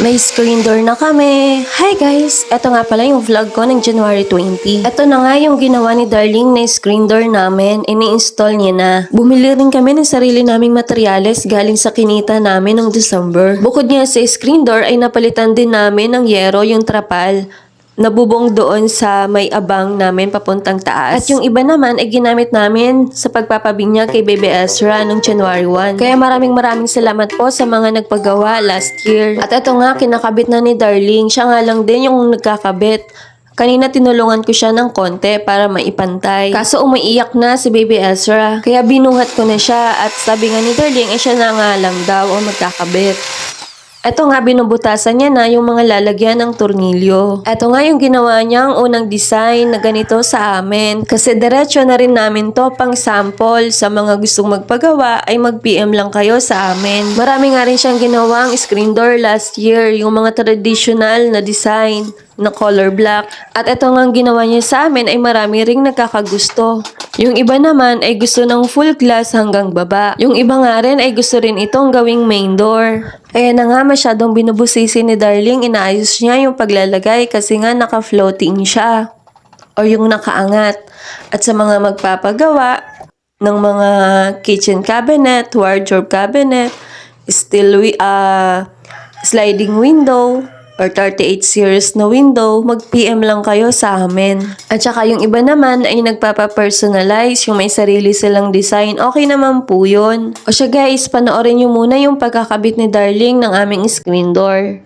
May screen door na kami. Hi guys! Ito nga pala yung vlog ko ng January 20. Ito na nga yung ginawa ni Darling na screen door namin. Ini-install niya na. Bumili rin kami ng sarili naming materyales galing sa kinita namin ng December. Bukod nga sa screen door ay napalitan din namin ng yero yung trapal. Nabubong doon sa may abang namin papuntang taas. At yung iba naman ay ginamit namin sa pagpapabinyag kay Baby Ezra noong January 1. Kaya maraming salamat po sa mga nagpagawa last year. At ito nga, kinakabit na ni Darling. Siya nga lang din yung nagkakabit. Kanina tinulungan ko siya ng konti para maipantay. Kaso umiiyak na si Baby Ezra. Kaya binuhat ko na siya at sabi nga ni Darling, siya na nga lang daw o magkakabit. Ito nga, binubutasan niya na yung mga lalagyan ng tornilyo. Ito nga yung ginawa niyang unang design na ganito sa amin. Kasi diretso na rin namin to pang sample. Sa mga gustong magpagawa ay mag-PM lang kayo sa amin. Marami nga rin siyang ginawang screen door last year. Yung mga traditional na design na color black. At ito nga ginawa niya sa amin ay marami ring nakakagusto. Yung iba naman ay gusto ng full glass hanggang baba. Yung iba nga rin ay gusto rin itong gawing main door. Ayan na nga, masyadong binubusisi ni Darling. Inaayos niya yung paglalagay kasi nga naka-floating siya. O yung nakaangat. At sa mga magpapagawa ng mga kitchen cabinet, wardrobe cabinet, sliding window, or 38 series na window, mag-PM lang kayo sa amin. At saka yung iba naman ay nagpapa-personalize, yung may sarili silang design, okay naman po yun. O siya guys, panoorin nyo muna yung pagkakabit ni Darling ng aming screen door.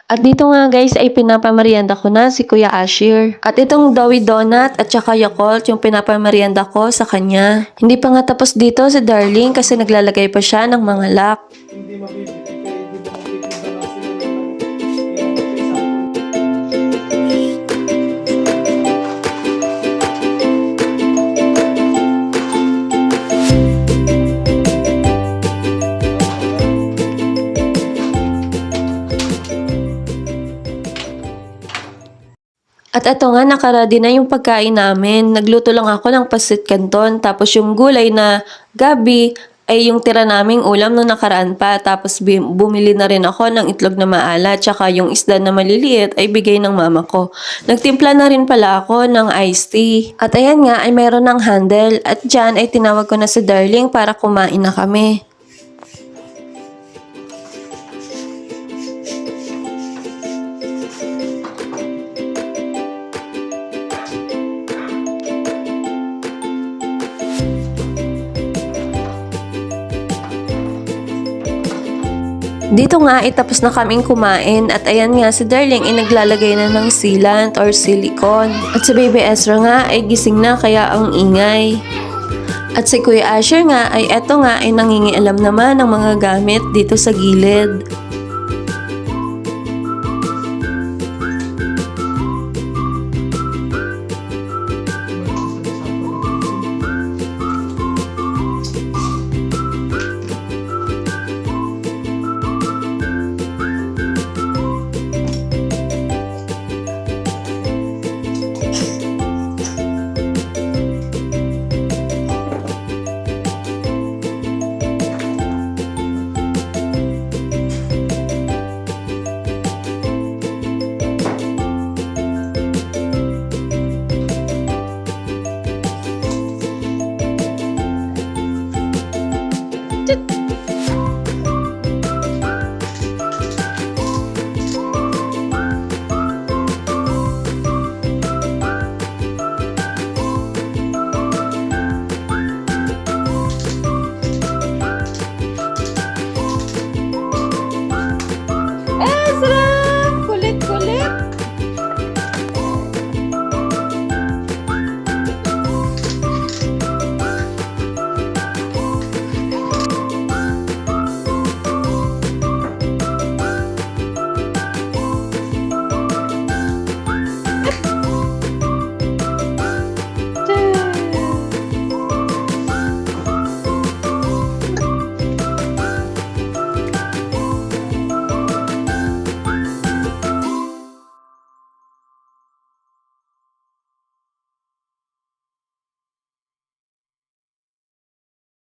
At dito nga guys ay pinapamerienda ko na si Kuya Ashir. At itong Dowie Donut at saka Yakult yung pinapamerienda ko sa kanya. Hindi pa nga tapos dito si Darling kasi naglalagay pa siya ng mga lock. At ito nga, nakaredy na yung pagkain namin. Nagluto lang ako ng pasit canton. Tapos yung gulay na gabi ay yung tira naming ulam nung nakaraan pa. Tapos bumili na rin ako ng itlog na maalat. Tsaka yung isda na maliliit ay bigay ng mama ko. Nagtimpla na rin pala ako ng iced tea. At ayan nga, ay meron ng handle. At dyan ay tinawag ko na si Darling para kumain na kami. Dito nga, tapos na kaming kumain at ayan nga si Darling ay naglalagay na ng sealant or silicone. At si Baby Ezra nga ay gising na kaya ang ingay. At si Kuya Asher nga ay eto nga ay nangingialam naman ng mga gamit dito sa gilid.